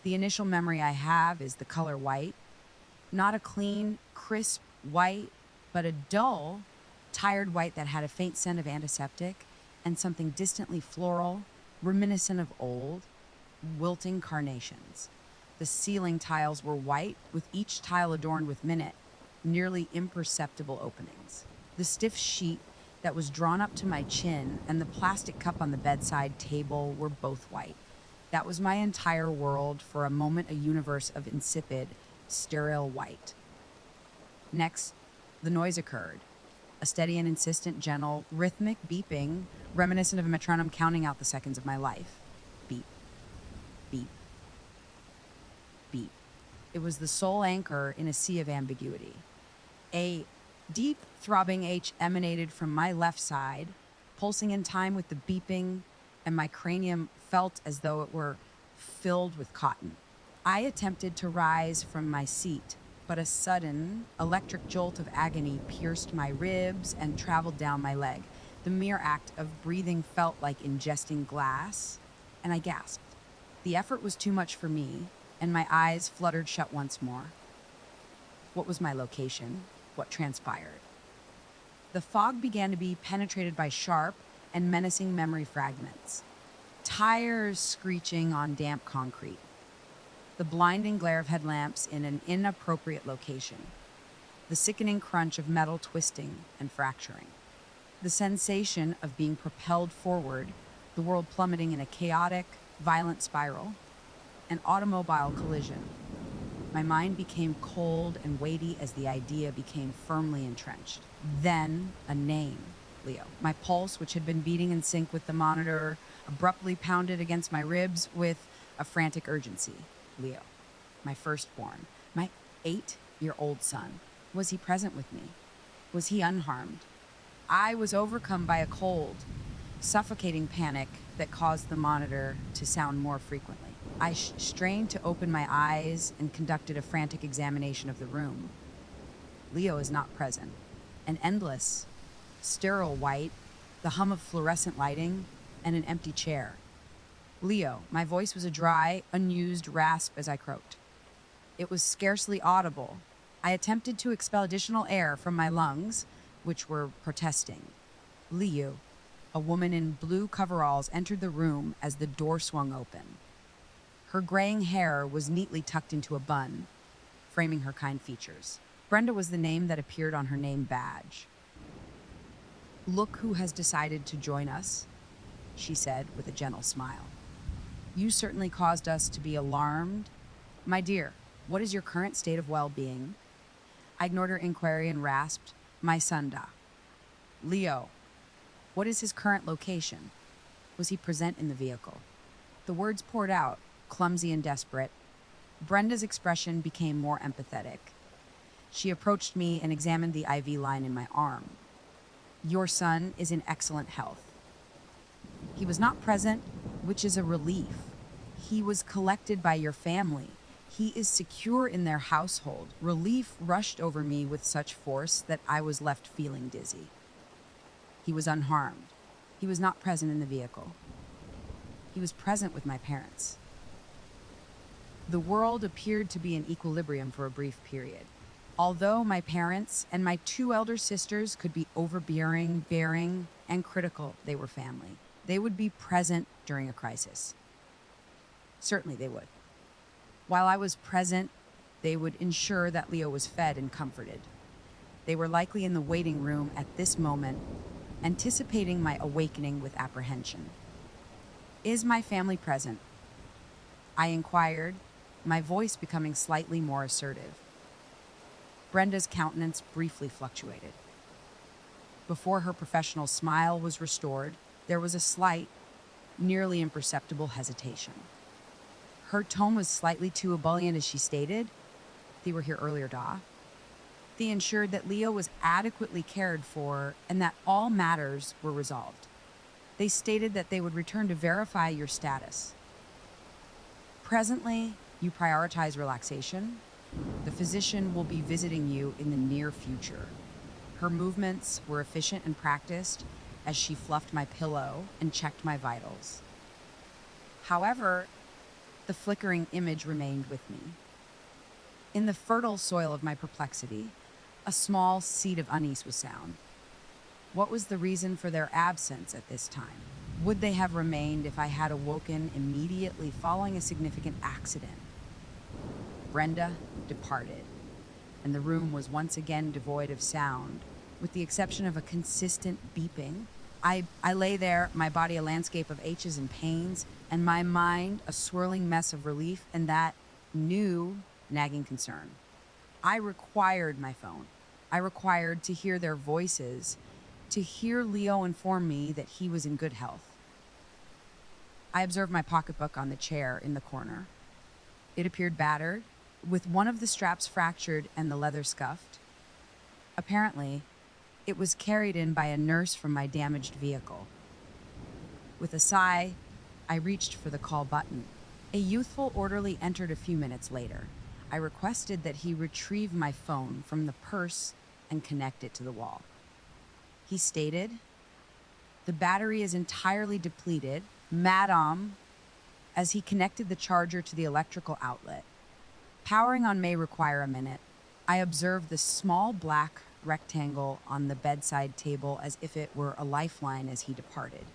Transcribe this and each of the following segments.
The initial memory I have is the color white, not a clean, crisp white, but a dull, tired white that had a faint scent of antiseptic and something distantly floral, reminiscent of old, wilting carnations. The ceiling tiles were white, with each tile adorned with minute, nearly imperceptible openings. The stiff sheet that was drawn up to my chin and the plastic cup on the bedside table were both white. That was my entire world, for a moment a universe of insipid, sterile white. Next, the noise occurred. A steady and insistent, gentle, rhythmic beeping, reminiscent of a metronome counting out the seconds of my life. Beep, beep, beep. It was the sole anchor in a sea of ambiguity. A deep, throbbing H emanated from my left side, pulsing in time with the beeping, and my cranium felt as though it were filled with cotton. I attempted to rise from my seat, but a sudden, electric jolt of agony pierced my ribs and traveled down my leg. The mere act of breathing felt like ingesting glass, and I gasped. The effort was too much for me, and my eyes fluttered shut once more. What was my location? What transpired? The fog began to be penetrated by sharp and menacing memory fragments. Tires screeching on damp concrete. The blinding glare of headlamps in an inappropriate location. The sickening crunch of metal twisting and fracturing. The sensation of being propelled forward, the world plummeting in a chaotic, violent spiral. An automobile collision. My mind became cold and weighty as the idea became firmly entrenched. Then, a name, Leo. My pulse, which had been beating in sync with the monitor, abruptly pounded against my ribs with a frantic urgency. Leo, my firstborn, my 8-year-old son. Was he present with me? Was he unharmed? I was overcome by a cold, suffocating panic that caused the monitor to sound more frequently. I strained to open my eyes and conducted a frantic examination of the room. Leo is not present. An endless, sterile white, the hum of fluorescent lighting, and an empty chair. Leo, my voice was a dry, unused rasp as I croaked. It was scarcely audible. I attempted to expel additional air from my lungs, which were protesting. Leo, a woman in blue coveralls, entered the room as the door swung open. Her graying hair was neatly tucked into a bun, framing her kind features. Brenda was the name that appeared on her name badge. "Look who has decided to join us," she said with a gentle smile. "You certainly caused us to be alarmed. My dear, what is your current state of well-being?" I ignored her inquiry and rasped, "My son, Da." "Leo, what is his current location? Was he present in the vehicle?" The words poured out, clumsy and desperate. Brenda's expression became more empathetic. She approached me and examined the IV line in my arm. "Your son is in excellent health. He was not present, which is a relief. He was collected by your family. He is secure in their household." Relief rushed over me with such force that I was left feeling dizzy. He was unharmed. He was not present in the vehicle. He was present with my parents. The world appeared to be in equilibrium for a brief period. Although my parents and my 2 elder sisters could be overbearing, bearing, and critical, they were family. They would be present during a crisis. Certainly they would. While I was present, they would ensure that Leo was fed and comforted. They were likely in the waiting room at this moment, anticipating my awakening with apprehension. "Is my family present?" I inquired, my voice becoming slightly more assertive. Brenda's countenance briefly fluctuated. Before her professional smile was restored, there was a slight, nearly imperceptible hesitation. Her tone was slightly too ebullient as she stated, "They were here earlier, Da." They ensured that Leo was adequately cared for and that all matters were resolved. They stated that they would return to verify your status. Presently, you prioritize relaxation. The physician will be visiting you in the near future. Her movements were efficient and practiced as she fluffed my pillow and checked my vitals. However, the flickering image remained with me. In the fertile soil of my perplexity, a small seed of unease was sown. What was the reason for their absence at this time? Would they have remained if I had awoken immediately following a significant accident? Brenda departed, and the room was once again devoid of sound, with the exception of a consistent beeping. I lay there, my body a landscape of aches and pains, and my mind a swirling mess of relief and that new nagging concern. I required my phone. I required to hear their voices, to hear Leo inform me that he was in good health. I observed my pocketbook on the chair in the corner. It appeared battered, with one of the straps fractured and the leather scuffed. Apparently, it was carried in by a nurse from my damaged vehicle. With a sigh, I reached for the call button. A youthful orderly entered a few minutes later. I requested that he retrieve my phone from the purse and connect it to the wall. He stated, "The battery is entirely depleted, madam," as he connected the charger to the electrical outlet. Powering on may require a minute. I observed the small black rectangle on the bedside table as if it were a lifeline as he departed.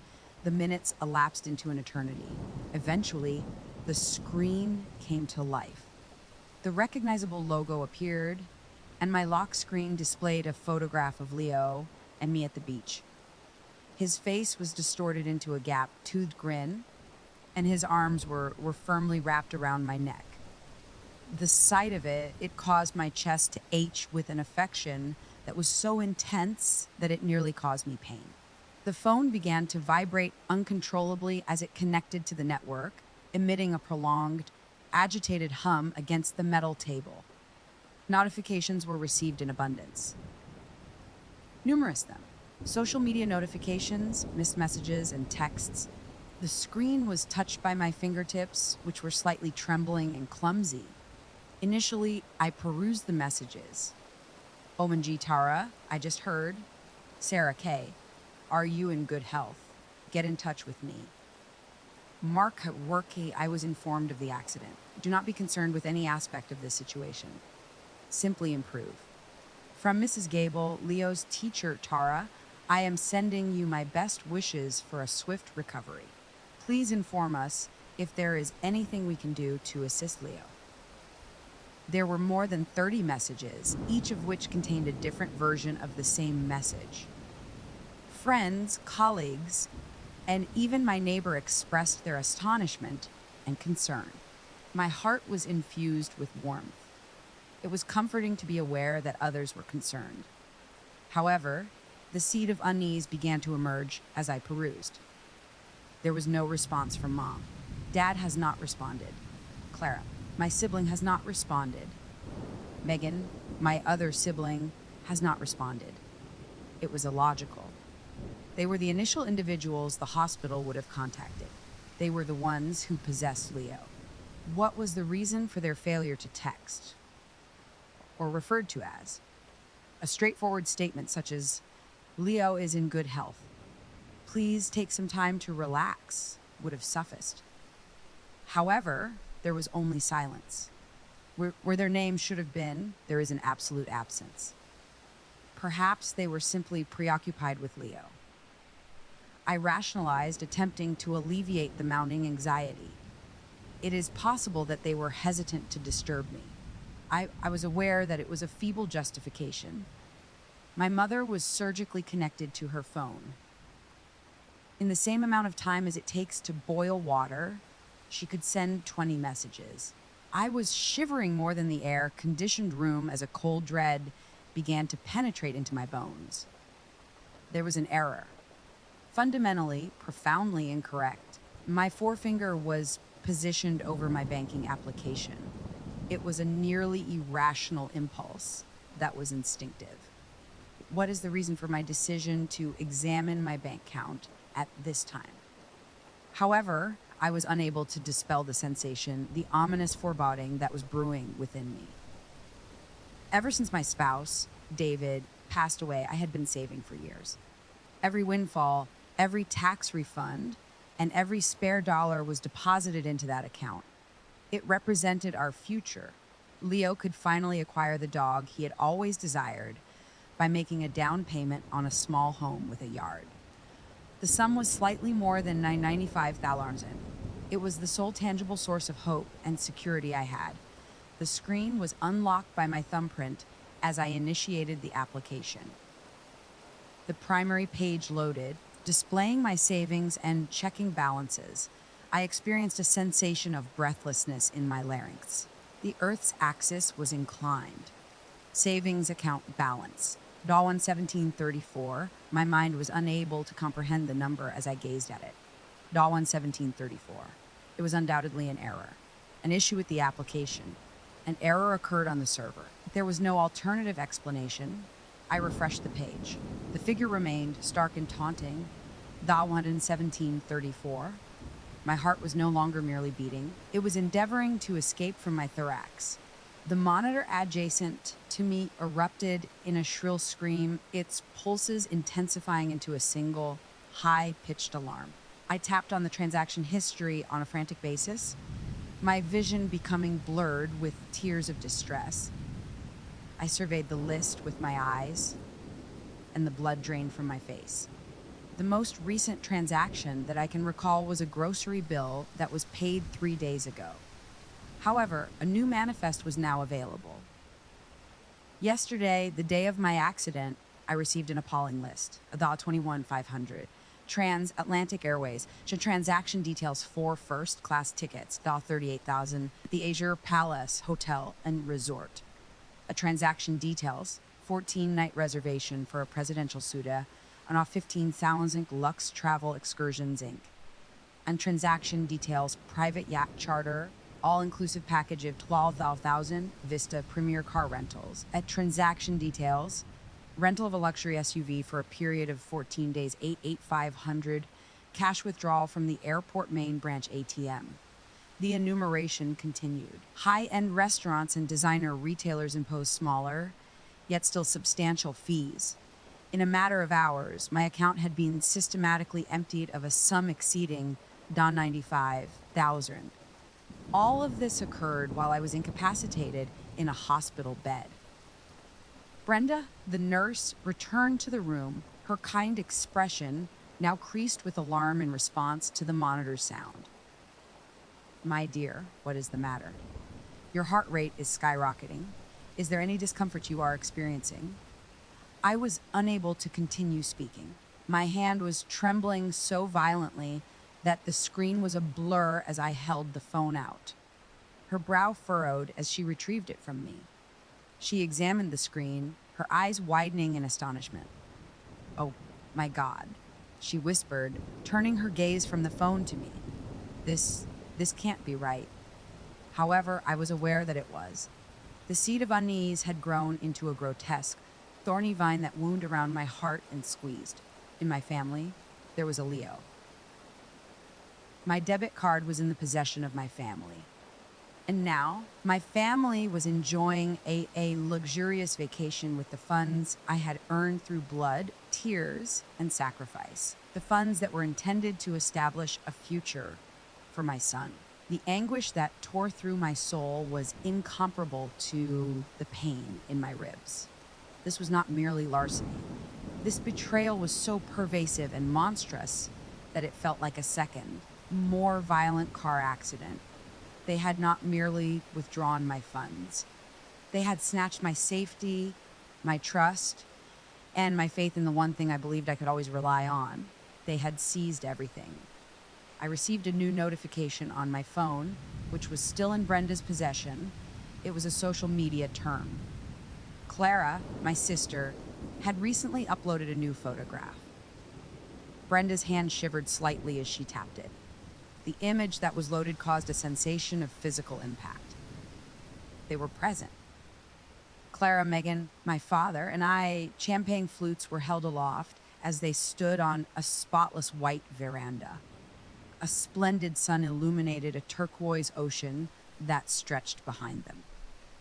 The minutes elapsed into an eternity. Eventually, the screen came to life. The recognizable logo appeared, and my lock screen displayed a photograph of Leo and me at the beach. His face was distorted into a gap-toothed grin, and his arms were firmly wrapped around my neck. The sight of it caused my chest to ache with an affection that was so intense that it nearly caused me pain. The phone began to vibrate uncontrollably as it connected to the network, emitting a prolonged, agitated hum against the metal table. Notifications were received in abundance. Numerous of them. Social media notifications, missed messages, and texts. The screen was touched by my fingertips, which were slightly trembling and clumsy. Initially, I perused the messages. Omanji Tara, I just heard. Sarah K, are you in good health? Get in touch with me. Mark Workey, I was informed of the accident. Do not be concerned with any aspect of this situation. Simply improve. From Mrs. Gable, Leo's teacher, Tara, I am sending you my best wishes for a swift recovery. Please inform us if there is anything we can do to assist Leo. There were more than 30 messages, each of which contained a different version of the same message. Friends, colleagues, and even my neighbor expressed their astonishment and concern. My heart was infused with warmth. It was comforting to be aware that others were concerned. However, the seed of unease began to emerge as I perused. There was no response from Mom. Dad has not responded. Clara, my sibling, has not responded. Megan, my other sibling, has not responded. It was illogical. They were the initial individuals the hospital would have contacted. They were the ones who possessed Leo. What was the reason for their failure to text? Or referred to as? A straightforward statement such as, "Leo is in good health. Please take some time to relax," would have sufficed. However, there was only silence. Where their name should have been, there is an absolute absence. Perhaps they were simply preoccupied with Leo. I rationalized, attempting to alleviate the mounting anxiety. It is possible that they were hesitant to disturb me. I was aware that it was a feeble justification. My mother was surgically connected to her phone. In the same amount of time as it takes to boil water, she could send 20 messages. I was shivering more than the air-conditioned room as a cold dread began to penetrate into my bones. There was an error. Fundamentally, profoundly incorrect. My forefinger was positioned over my banking application. It was a nearly irrational impulse that was instinctive. What is the reason for my decision to examine my bank account at this time? However, I was unable to dispel the sensation, the ominous foreboding that was brewing within me. Ever since my spouse, David, passed away, I had been saving for years. Every windfall, every tax refund, and every spare dollar was deposited into that account. It represented our future. Leo could finally acquire the dog he had always desired by making a down payment on a small home with a yard. The sum was slightly more than 995,000. It was the sole tangible source of hope and security I had. The screen was unlocked by my thumbprint as I initiated the application. The primary page loaded, displaying my savings and checking balances. I experienced a sensation of breathlessness in my larynx. The Earth's axis was inclined. Savings account balance. Dawn 1734. My mind was unable to comprehend the number as I gazed at it. Dawn 1734. It was undoubtedly an error. An issue with the application. An error occurred on the server. There was no alternative explanation. I refreshed the page. The figure remained stark and taunting. Dawn 1734. My heart was no longer merely beating. It was endeavoring to escape from my thorax. The monitor adjacent to me erupted in a shrill scream, its pulses intensifying into a single, high-pitched alarm. I tapped on the transaction history on a frantic basis, my vision becoming blurred with tears of distress. I surveyed the list with my eyes, and the blood drained from my face. The most recent transaction that I can recall was a grocery bill that was paid 3 days ago. However, a new manifest was now available. Yesterday, the day of my accident, I received an appalling list. The 21,500. Transatlantic Airways. Transaction details 4 first-class tickets. The 38,000. The Azure Palace Hotel and Resort. A transaction details 14-night reservation for a presidential suite on 15,000 Lux Travel Excursions Inc. And transaction details private yacht charter, all-inclusive package of 12,000 Vista Premier Car Rentals. At transaction details, rental of a luxury SUV for a period of 14 days, 8,500, cash withdrawal from the airport main branch ATM. The enumeration continued. High-end restaurants and designer retailers impose smaller, yet still substantial fees. In a matter of hours, my account had been systematically emptied of a sum exceeding 95,000. All of this occurred while I was incapacitated in a hospital bed. Brenda, the nurse, returned to the room, her kind expression now creased with alarm in response to the monitor's sound. "My dear, what is the matter? Your heart rate is skyrocketing. Is there any discomfort you are experiencing?" I was unable to continue speaking. My hand was trembling so violently that the screen was a blur as I held the phone out. Her brow furrowed as she retrieved it from me. She examined the screen, her eyes widening in astonishment. "Oh, my God," she whispered, turning her gaze from the phone to me. This can't be right." However, I was aware that it was. The seed of unease had grown into a grotesque, thorny vine that wound around my heart and squeezed. In my family, there was a Leo. My debit card was in the possession of my family. And now, my family was enjoying a luxurious vacation with the funds I had earned through blood, tears, and sacrifice. The funds that were intended to establish a future for my son. The anguish that tore through my soul was incomparable to the pain in my ribs. This was not merely larceny. This betrayal was so pervasive and monstrous that it felt like a second, more violent car accident. They had not merely withdrawn my funds. They had snatched my safety, my trust, and my faith in the one thing I believed I could always rely on. They had seized everything. I received a new notification on my phone, which was still in Brenda's possession. It was a social media term. Clara, my sister, had recently uploaded a new photograph. Brenda's hand shivered slightly as she tapped it. The image that was loaded caused a sensation of physical impact. They were present. Clara, Megan, my father, and I, champagne flutes were held aloft as they stood on a spotless white veranda. A splendid sun illuminated a turquoise ocean that stretched behind them.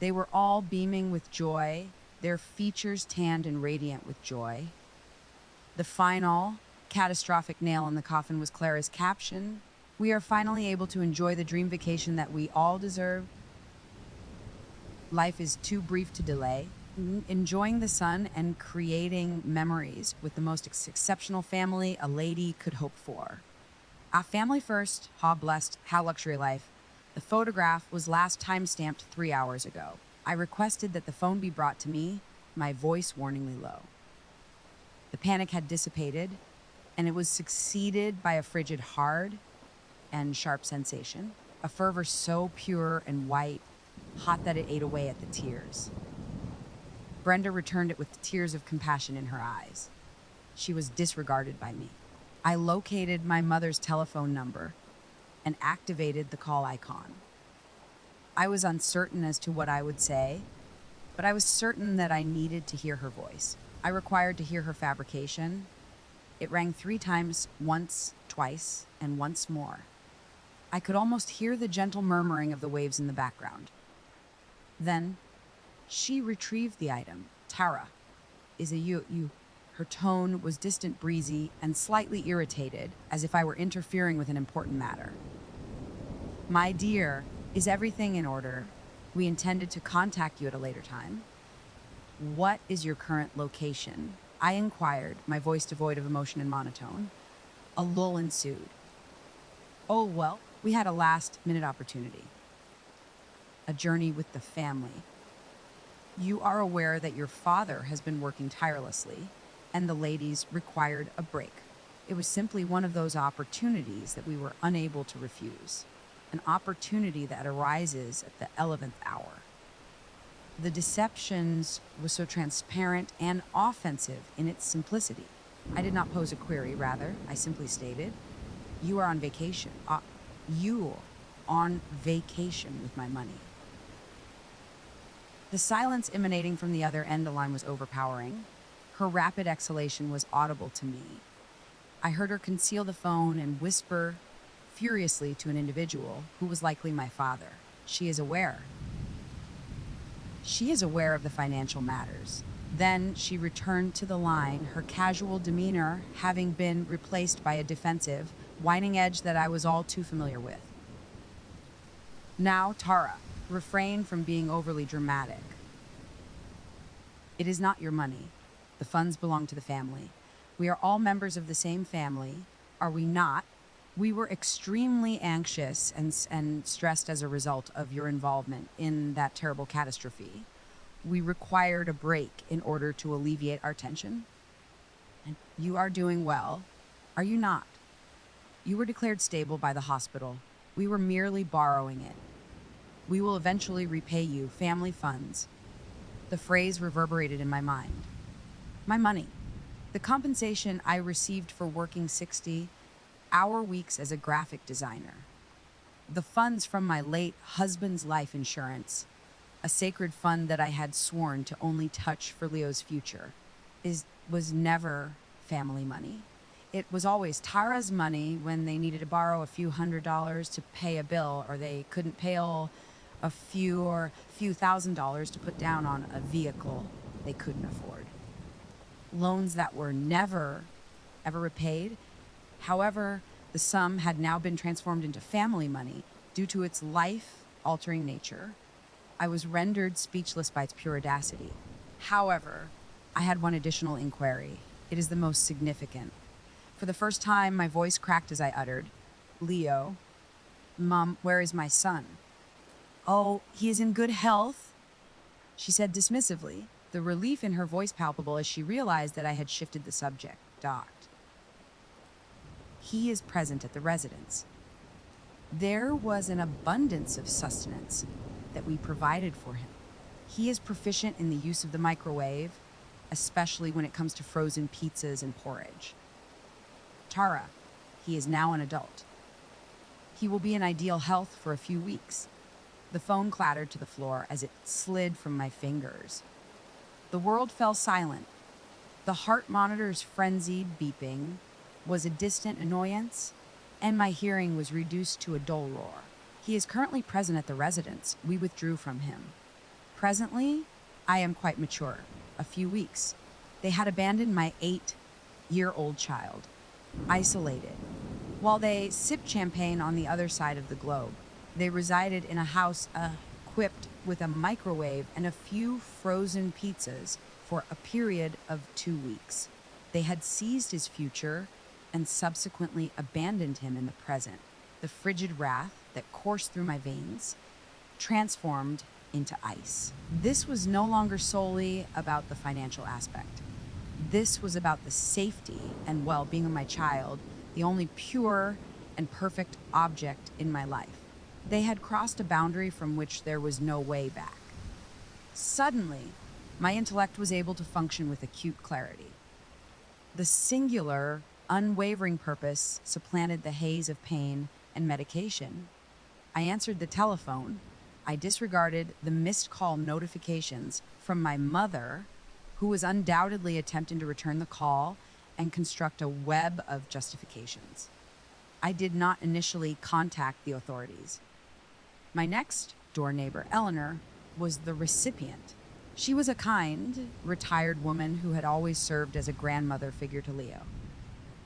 They were all beaming with joy, their features tanned and radiant with joy. The final, catastrophic nail in the coffin was Clara's caption, We are finally able to enjoy the dream vacation that we all deserve. Life is too brief to delay. Enjoying the sun and creating memories with the most exceptional family a lady could hope for. Our family first, how blessed, how luxury life. The photograph was last time stamped 3 hours ago. I requested that the phone be brought to me, my voice warningly low. The panic had dissipated, and it was succeeded by a frigid hard and sharp sensation, a fervor so pure and white, hot that it ate away at the tears. Brenda returned it with tears of compassion in her eyes. She was disregarded by me. I located my mother's telephone number and activated the call icon. I was uncertain as to what I would say, but I was certain that I needed to hear her voice. I required to hear her fabrication. It rang 3 times, once, twice, and once more. I could almost hear the gentle murmuring of the waves in the background. Then, she retrieved the item. Tara, is it you? Her tone was distant, breezy, and slightly irritated, as if I were interfering with an important matter. My dear, is everything in order? We intended to contact you at a later time. What is your current location? I inquired, my voice devoid of emotion and monotone. A lull ensued. Oh, well, we had a last-minute opportunity. A journey with the family. You are aware that your father has been working tirelessly, and the ladies required a break. It was simply one of those opportunities that we were unable to refuse. An opportunity that arises at the 11th hour. The deceptions was so transparent and offensive in its simplicity. I did not pose a query, rather, I simply stated, you are on vacation. You on vacation with my money. The silence emanating from the other end of the line was overpowering. Her rapid exhalation was audible to me. I heard her conceal the phone and whisper furiously to an individual who was likely my father. She is aware. She is aware of the financial matters. Then she returned to the line, her casual demeanor having been replaced by a defensive, whining edge that I was all too familiar with. Now, Tara, refrain from being overly dramatic. It is not your money. The funds belong to the family. We are all members of the same family, are we not? We were extremely anxious and stressed as a result of your involvement in that terrible catastrophe. We required a break in order to alleviate our tension. And you are doing well, are you not? You were declared stable by the hospital. We were merely borrowing it. We will eventually repay you family funds. The phrase reverberated in my mind. My money. The compensation I received for working 60-hour weeks as a graphic designer. The funds from my late husband's life insurance, a sacred fund that I had sworn to only touch for Leo's future, was never family money. It was always Tara's money when they needed to borrow a few $100s to pay a bill, or they couldn't pay a few $1,000s to put down on a vehicle they couldn't afford. Loans that were never, ever repaid. However, the sum had now been transformed into family money due to its life-altering nature. I was rendered speechless by its pure audacity. However, I had one additional inquiry. It is the most significant. For the first time, my voice cracked as I uttered, Leo, Mom, where is my son? Oh, he is in good health, she said dismissively, the relief in her voice palpable as she realized that I had shifted the subject. Docked. He is present at the residence. There was an abundance of sustenance that we provided for him. He is proficient in the use of the microwave, especially when it comes to frozen pizzas and porridge. Tara, he is now an adult. He will be in ideal health for a few weeks. The phone clattered to the floor as it slid from my fingers. The world fell silent. The heart monitor's frenzied beeping was a distant annoyance, and my hearing was reduced to a dull roar. He is currently present at the residence. We withdrew from him. Presently, I am quite mature. A few weeks. They had abandoned my 8-year-old child. Isolated. while they sipped champagne on the other side of the globe. They resided in a house equipped with a microwave and a few frozen pizzas for a period of 2 weeks. They had seized his future and subsequently abandoned him in the present. The frigid wrath that coursed through my veins transformed into ice. This was no longer solely about the financial aspect. This was about the safety and well-being of my child, the only pure and perfect object in my life. They had crossed a boundary from which there was no way back. Suddenly, my intellect was able to function with acute clarity. The singular, unwavering purpose supplanted the haze of pain and medication. I answered the telephone. I disregarded the missed call notifications from my mother, who was undoubtedly attempting to return the call and construct a web of justifications. I did not initially contact the authorities. My next door neighbor, Eleanor, was the recipient. She was a kind, retired woman who had always served as a grandmother figure to Leo.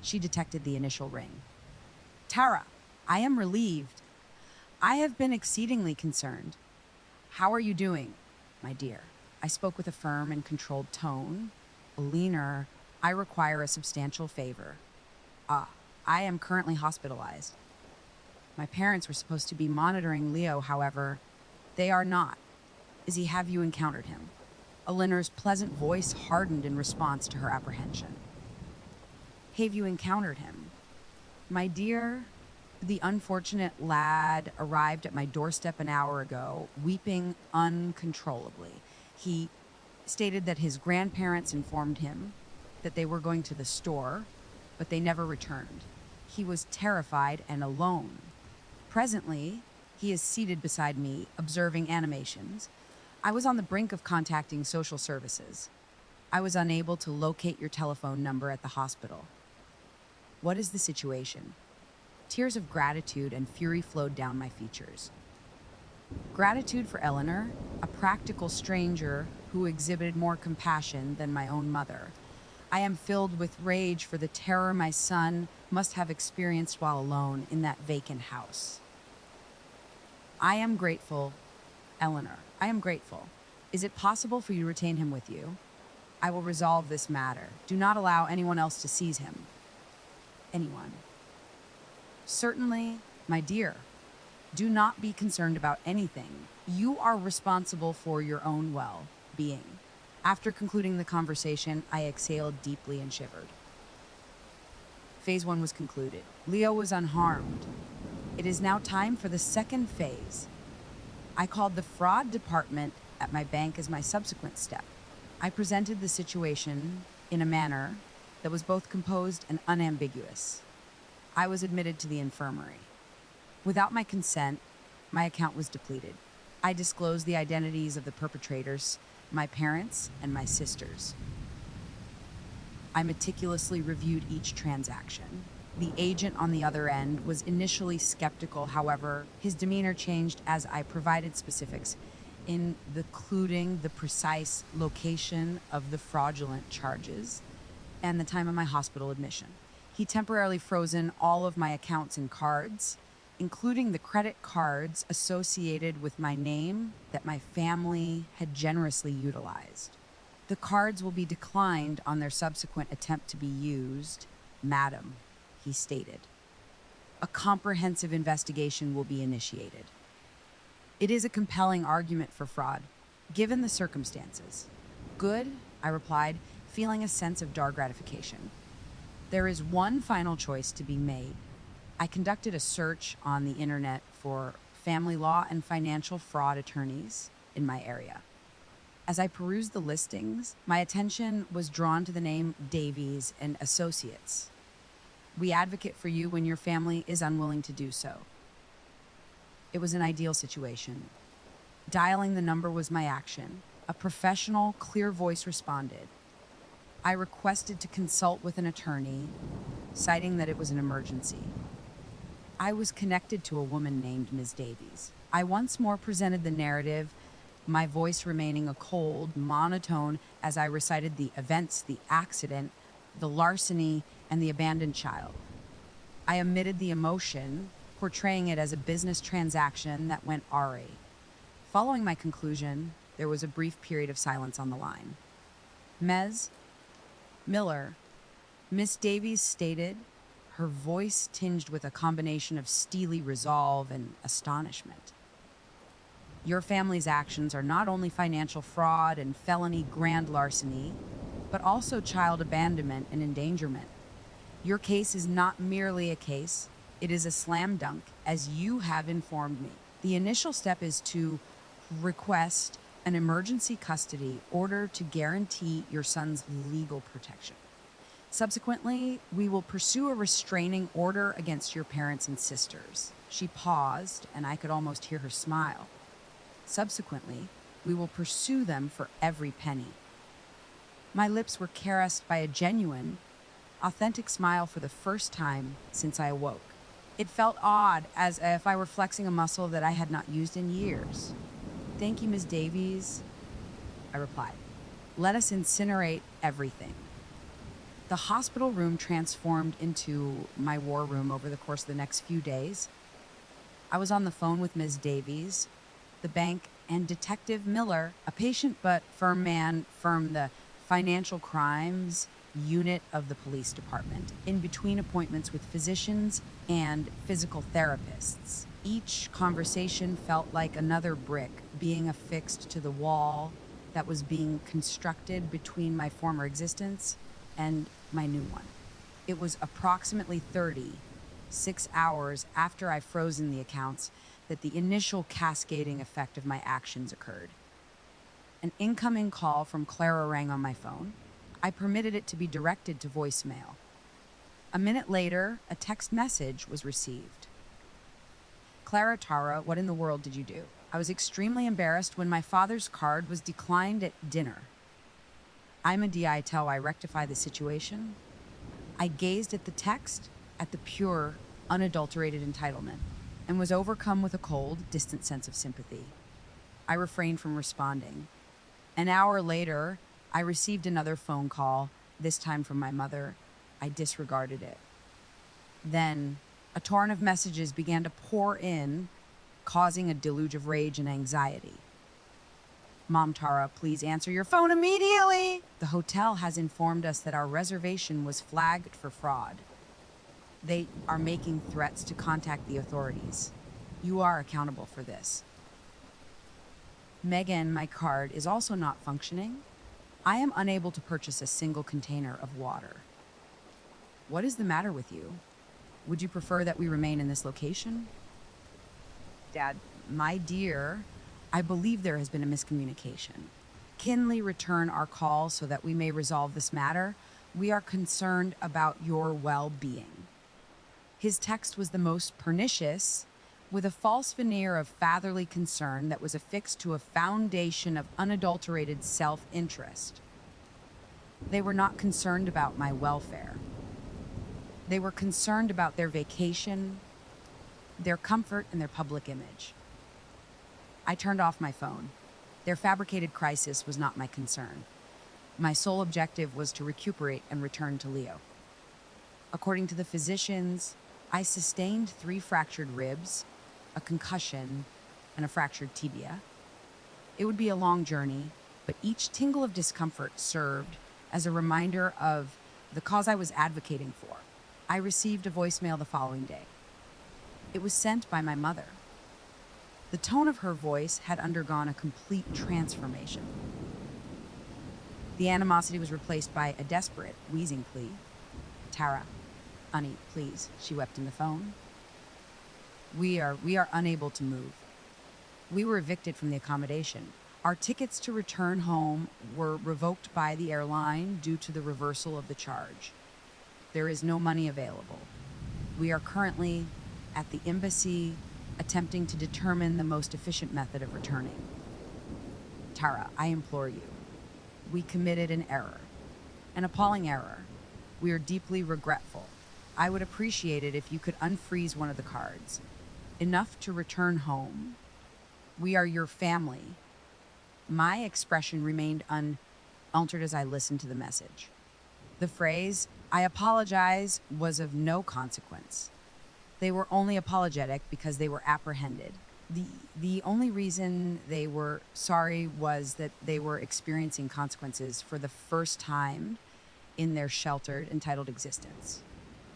She detected the initial ring. "Tara, I am relieved. I have been exceedingly concerned. How are you doing, my dear?" I spoke with a firm and controlled tone. "Eleanor, I require a substantial favor. I am currently hospitalized. My parents were supposed to be monitoring Leo, however, they are not. Have you encountered him?" Eleanor's pleasant voice hardened in response to her apprehension. "Have you encountered him? My dear, the unfortunate lad arrived at my doorstep an hour ago, weeping uncontrollably. He stated that his grandparents informed him that they were going to the store, but they never returned. He was terrified and alone. Presently, he is seated beside me, observing animations. I was on the brink of contacting social services. I was unable to locate your telephone number at the hospital. What is the situation?" Tears of gratitude and fury flowed down my features. Gratitude for Eleanor, a practical stranger who exhibited more compassion than my own mother. I am filled with rage for the terror my son must have experienced while alone in that vacant house. "I am grateful, Eleanor. I am grateful. Is it possible for you to retain him with you? I will resolve this matter. Do not allow anyone else to seize him." "Anyone?" "Certainly, my dear. Do not be concerned about anything. You are responsible for your own well-being." After concluding the conversation, I exhaled deeply and shivered. Phase 1 was concluded. Leo was unharmed. It is now time for the second phase. I called the fraud department at my bank as my subsequent step. I presented the situation in a manner that was both composed and unambiguous. I was admitted to the infirmary. Without my consent, my account was depleted. I disclosed the identities of the perpetrators, my parents, and my sisters. I meticulously reviewed each transaction. The agent on the other end was initially skeptical, however, his demeanor changed as I provided specifics, including the precise location of the fraudulent charges and the time of my hospital admission. He temporarily frozen all of my accounts and cards, including the credit cards associated with my name that my family had generously utilized. "The cards will be declined on their subsequent attempt to be used, madam," he stated. "A comprehensive investigation will be initiated." It is a compelling argument for fraud, given the circumstances. "Good," I replied, feeling a sense of dark gratification. There is one final choice to be made. I conducted a search on the internet for family law and financial fraud attorneys in my area. As I perused the listings, my attention was drawn to the name Davies and Associates. "We advocate for you when your family is unwilling to do so." It was an ideal situation. Dialing the number was my action. A professional, clear voice responded. I requested to consult with an attorney, citing that it was an emergency. I was connected to a woman named Ms. Davies. I once more presented the narrative, my voice remaining a cold monotone as I recited the events, the accident, the larceny, and the abandoned child. I omitted the emotion, portraying it as a business transaction that went awry. Following my conclusion, there was a brief period of silence on the line. Ms. Miller, Miss Davies stated, her voice tinged with a combination of steely resolve and astonishment. Your family's actions are not only financial fraud and felony grand larceny, but also child abandonment and endangerment. Your case is not merely a case, it is a slam dunk, as you have informed me. The initial step is to request an emergency custody order to guarantee your son's legal protection. Subsequently, we will pursue a restraining order against your parents and sisters. She paused, and I could almost hear her smile. Subsequently, we will pursue them for every penny. My lips were caressed by a genuine, authentic smile for the first time since I awoke. It felt odd, as if I were flexing a muscle that I had not used in years. Thank you, Ms. Davies, I replied. Let us incinerate everything. The hospital room transformed into my war room over the course of the next few days. I was on the phone with Ms. Davies, the bank, and Detective Miller, a patient but firm man from the financial crimes unit of the police department, in between appointments with physicians and physical therapists. Each conversation felt like another brick being affixed to the wall that was being constructed between my former existence and my new one. It was approximately 36 hours after I frozen the accounts that the initial cascading effect of my actions occurred. An incoming call from Clara rang on my phone. I permitted it to be directed to voicemail. A minute later, a text message was received. Clara, Tara, what in the world did you do? I was extremely embarrassed when my father's card was declined at dinner. I'm a DI till I rectify the situation. I gazed at the text, at the pure, unadulterated entitlement, and was overcome with a cold, distant sense of sympathy. I refrained from responding. An hour later, I received another phone call, this time from my mother. I disregarded it. Then, a torrent of messages began to pour in, causing a deluge of rage and anxiety. Mom, Tara, please answer your phone immediately! The hotel has informed us that our reservation was flagged for fraud. They are making threats to contact the authorities. You are accountable for this. Megan, my card is also not functioning. I am unable to purchase a single container of water. What is the matter with you? Would you prefer that we remain in this location? Dad, my dear, I believe there has been a miscommunication. Kindly return our call so that we may resolve this matter. We are concerned about your well-being. His text was the most pernicious, with a false veneer of fatherly concern that was affixed to a foundation of unadulterated self-interest. They were not concerned about my welfare. They were concerned about their vacation, their comfort, and their public image. I turned off my phone. Their fabricated crisis was not my concern. My sole objective was to recuperate and return to Leo. According to the physicians, I sustained 3 fractured ribs, a concussion, and a fractured tibia. It would be a long journey, but each tingle of discomfort served as a reminder of the cause I was advocating for. I received a voicemail the following day. It was sent by my mother. The tone of her voice had undergone a complete transformation. The animosity was replaced by a desperate, wheezing plea. Tara, honey, please, she wept in the phone. We are unable to move. We were evicted from the accommodation. Our tickets to return home were revoked by the airline due to the reversal of the charge. There is no money available. We are currently at the embassy attempting to determine the most efficient method of returning. Tara, I implore you. We committed an error, an appalling error. We are deeply regretful. I would appreciate it if you could unfreeze one of the cards. Enough to return home. We are your family. My expression remained unaltered as I listened to the message. The phrase, I apologize, was of no consequence. They were only apologetic because they were apprehended. The, the only reason they were sorry was that they were experiencing consequences for the first time in their sheltered, entitled existence.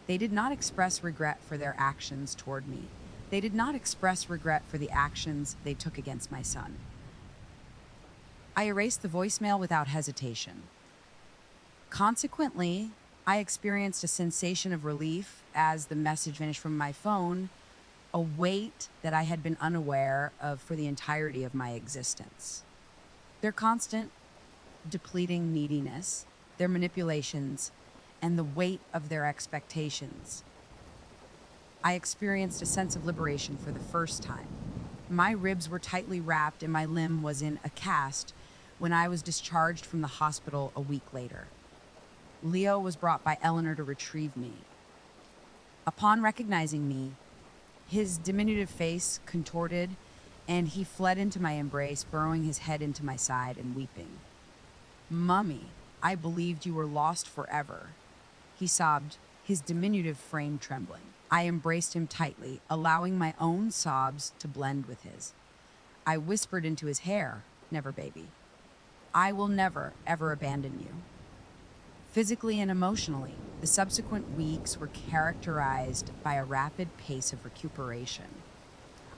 They did not express regret for their actions toward me. They did not express regret for the actions they took against my son. I erased the voicemail without hesitation. Consequently, I experienced a sensation of relief as the message vanished from my phone, a weight that I had been unaware of for the entirety of my existence. Their constant, depleting neediness, their manipulations, and the weight of their expectations. I experienced a sense of liberation for the first time. My ribs were tightly wrapped and my limb was in a cast when I was discharged from the hospital a week later. Leo was brought by Eleanor to retrieve me. Upon recognizing me, his diminutive face contorted, and he fled into my embrace, burrowing his head into my side and weeping. "Mummy, I believed you were lost forever," he sobbed, his diminutive frame trembling. I embraced him tightly, allowing my own sobs to blend with his. I whispered into his hair, "Never, baby. I will never, ever abandon you." Physically and emotionally, the subsequent weeks were characterized by a rapid pace of recuperation.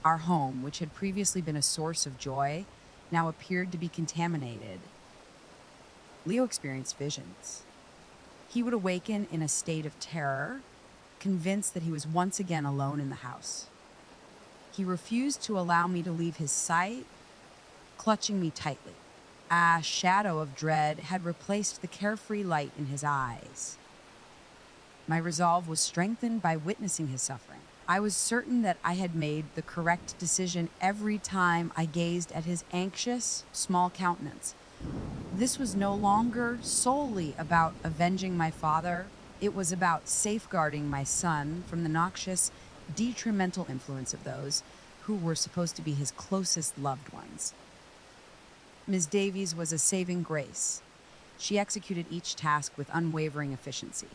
Our home, which had previously been a source of joy, now appeared to be contaminated. Leo experienced visions. He would awaken in a state of terror, convinced that he was once again alone in the house. He refused to allow me to leave his sight, clutching me tightly. A shadow of dread had replaced the carefree light in his eyes. My resolve was strengthened by witnessing his suffering. I was certain that I had made the correct decision every time I gazed at his anxious, small countenance. This was no longer solely about avenging my father. It was about safeguarding my son from the noxious, detrimental influence of those who were supposed to be his closest loved ones. Ms. Davies was a saving grace. She executed each task with unwavering efficiency.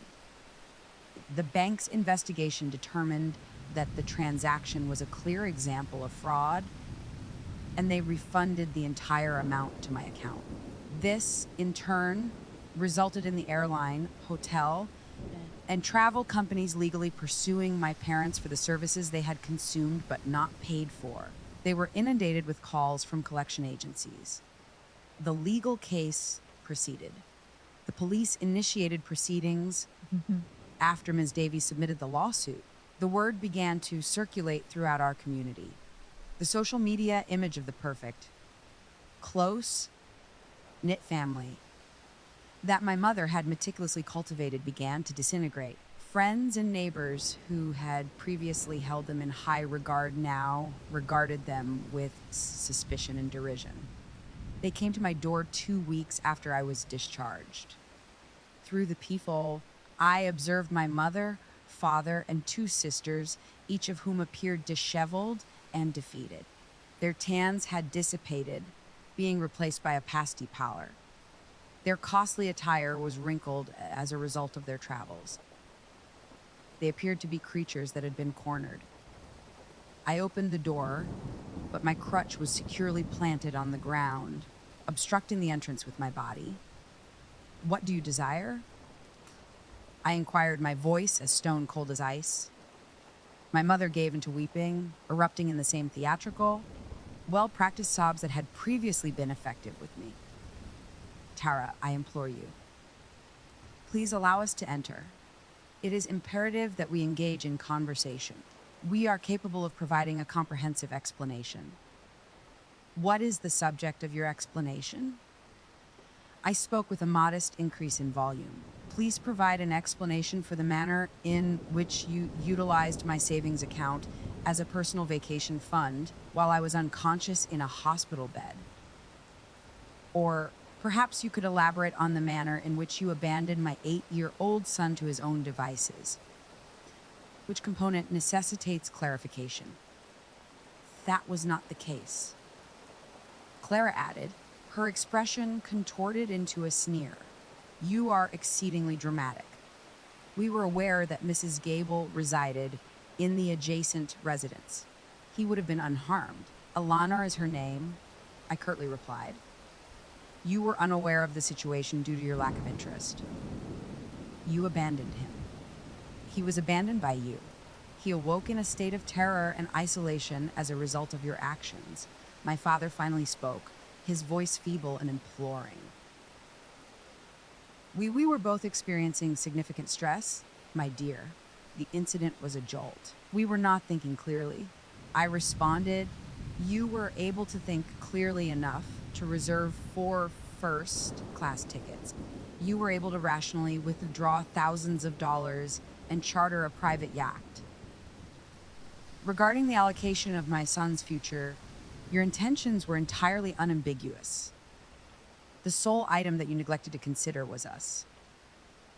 The bank's investigation determined that the transaction was a clear example of fraud, and they refunded the entire amount to my account. This, in turn, resulted in the airline, hotel, and travel companies legally pursuing my parents for the services they had consumed but not paid for. They were inundated with calls from collection agencies. The legal case proceeded. The police initiated proceedings after Ms. Davies submitted the lawsuit. The word began to circulate throughout our community. The social media image of the perfect, close, knit family that my mother had meticulously cultivated began to disintegrate. Friends and neighbors who had previously held them in high regard now regarded them with suspicion and derision. They came to my door 2 weeks after I was discharged. Through the peephole, I observed my mother, father, and 2 sisters, each of whom appeared disheveled and defeated. Their tans had dissipated, being replaced by a pasty pallor. Their costly attire was wrinkled as a result of their travels. They appeared to be creatures that had been cornered. I opened the door, but my crutch was securely planted on the ground, obstructing the entrance with my body. "What do you desire?" I inquired, my voice as stone cold as ice. My mother gave into weeping, erupting in the same theatrical, well-practiced sobs that had previously been effective with me. "Tara, I implore you, please allow us to enter. It is imperative that we engage in conversation. We are capable of providing a comprehensive explanation." "What is the subject of your explanation?" I spoke with a modest increase in volume. "Please provide an explanation for the manner in which you utilized my savings account as a personal vacation fund while I was unconscious in a hospital bed. Or perhaps you could elaborate on the manner in which you abandoned my 8-year-old son to his own devices." Which component necessitates clarification. That was not the case. Clara added, her expression contorted into a sneer. "You are exceedingly dramatic. We were aware that Mrs. Gable resided in the adjacent residence. He would have been unharmed. Alana is her name, I curtly replied. You were unaware of the situation due to your lack of interest. You abandoned him. He was abandoned by you. He awoke in a state of terror and isolation as a result of your actions. My father finally spoke, his voice feeble and imploring. We were both experiencing significant stress, my dear. The incident was a jolt. We were not thinking clearly. I responded, you were able to think clearly enough to reserve 4 first-class tickets. You were able to rationally withdraw thousands of dollars and charter a private yacht. Regarding the allocation of my son's future, your intentions were entirely unambiguous. The sole item that you neglected to consider was us.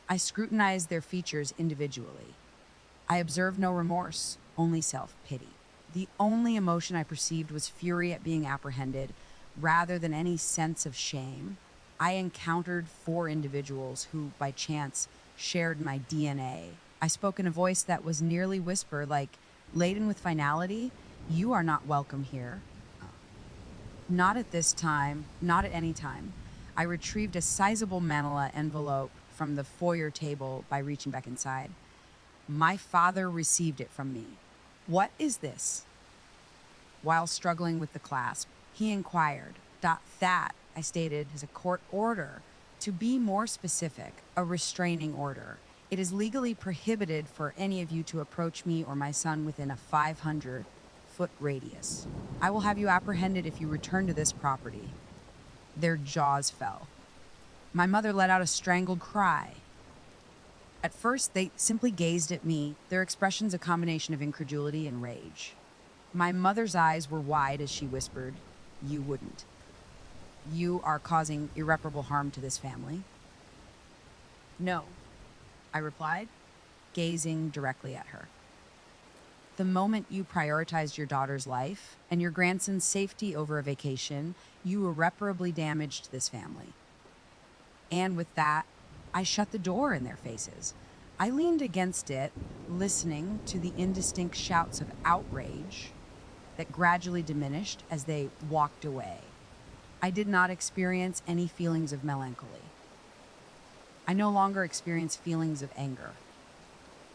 I scrutinized their features individually. I observed no remorse, only self-pity. The only emotion I perceived was fury at being apprehended, rather than any sense of shame. I encountered 4 individuals who, by chance, shared my DNA. I spoke in a voice that was nearly whisper, like, laden with finality, you are not welcome here. Not at this time, not at any time. I retrieved a sizable manila envelope from the foyer table by reaching back inside. My father received it from me. What is this? While struggling with the clasp, he inquired. That, I stated, is a court order. To be more specific, a restraining order. It is legally prohibited for any of you to approach me or my son within a 500-foot radius. I will have you apprehended if you return to this property. Their jaws fell. My mother let out a strangled cry. At first, they simply gazed at me, their expressions a combination of incredulity and rage. My mother's eyes were wide as she whispered, you wouldn't. You are causing irreparable harm to this family. No, I replied, gazing directly at her. The moment you prioritized your daughter's life and your grandson's safety over a vacation, you irreparably damaged this family. And with that, I shut the door in their faces. I leaned against it, listening to the indistinct shouts of outrage that gradually diminished as they walked away. I did not experience any feelings of melancholy. I no longer experienced feelings of anger.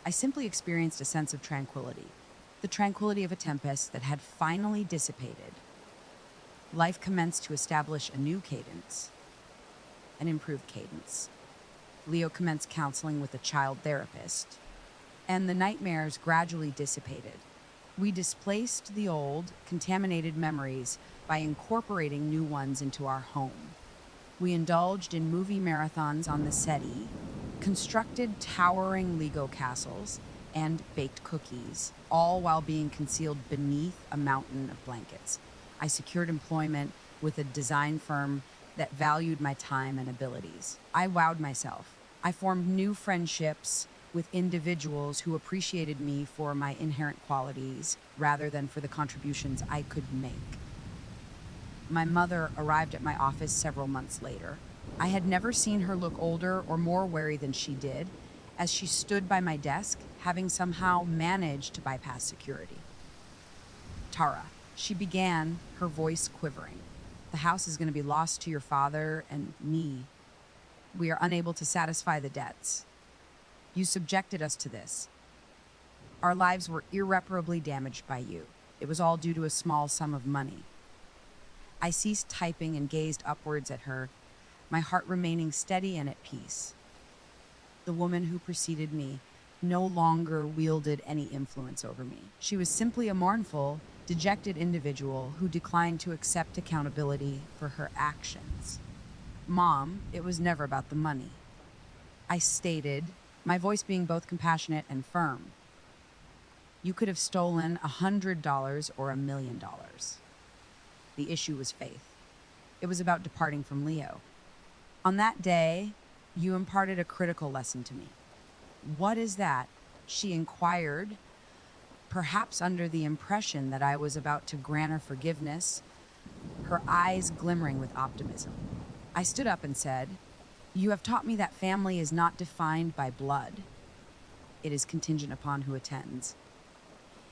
I simply experienced a sense of tranquility, the tranquility of a tempest that had finally dissipated. Life commenced to establish a new cadence, an improved cadence. Leo commenced counseling with a child therapist, and the nightmares gradually dissipated. We displaced the old, contaminated memories by incorporating new ones into our home. We indulged in movie marathons on the settee, constructed towering Lego castles, and baked cookies, all while being concealed beneath a mountain of blankets. I secured employment with a design firm that valued my time and abilities. I wowed myself. I formed new friendships with individuals who appreciated me for my inherent qualities rather than for the contributions I could make. My mother arrived at my office several months later. I had never seen her look older or more wary than she did as she stood by my desk, having somehow managed to bypass security. Tara, she began, her voice quivering. The house is going to be lost to your father and me. We are unable to satisfy the debts. You subjected us to this. Our lives were irreparably damaged by you. It was all due to a small sum of money. I ceased typing and gazed upwards at her, my heart remaining steady and at peace. The woman who preceded me no longer wielded any influence over me. She was simply a mournful, dejected individual who declined to accept accountability for her actions. Mom, it was never about the money. I stated, my voice being both compassionate and firm. You could have stolen $100 or $1 million. The issue was faith. It was about departing from Leo. On that day, you imparted a critical lesson to me. What is that? She inquired, perhaps under the impression that I was about to grant her forgiveness, her eyes glimmering with optimism. I stood up and said, you have taught me that family is not defined by blood. It is contingent upon who attends.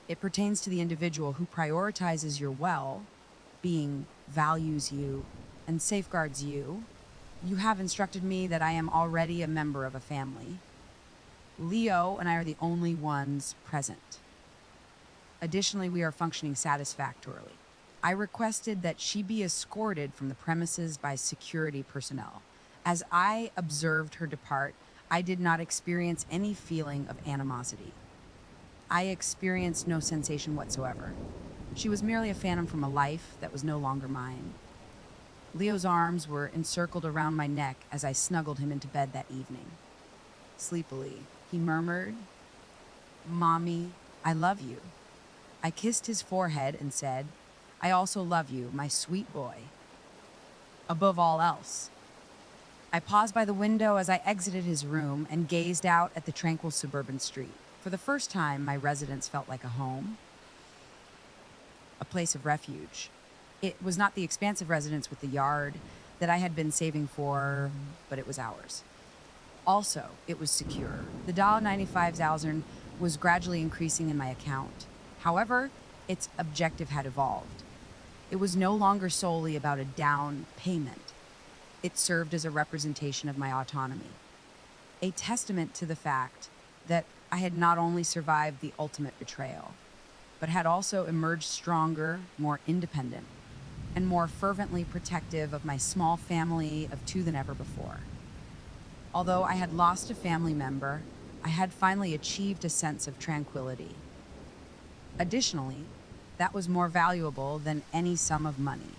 It pertains to the individual who prioritizes your well-being, values you, and safeguards you. You have instructed me that I am already a member of a family. Leo and I are the only ones present. Additionally, we are functioning satisfactorily. I requested that she be escorted from the premises by security personnel. As I observed her depart, I did not experience any feeling of animosity. I experienced no sensation whatsoever. She was merely a phantom from a life that was no longer mine. Leo's arms were encircled around my neck as I snuggled him into bed that evening. Sleepily, he murmured, "Mommy, I love you." I kissed his forehead and said, "I also love you, my sweet boy. Above all else." I paused by the window as I exited his room and gazed out at the tranquil suburban street. For the first time, my residence felt like a home, a place of refuge. It was not the expansive residence with the yard that I had been saving for, but it was ours. Also, it was secure. The $95,000 was gradually increasing in my account. However, its objective had evolved. It was no longer solely about a down payment. It served as a representation of my autonomy, a testament to the fact that I had not only survived the ultimate betrayal, but had also emerged stronger, more independent, and more fervently protective of my small family of two than ever before. Although I had lost a family member, I had finally achieved a sense of tranquility. Additionally, that was more valuable than any sum of money.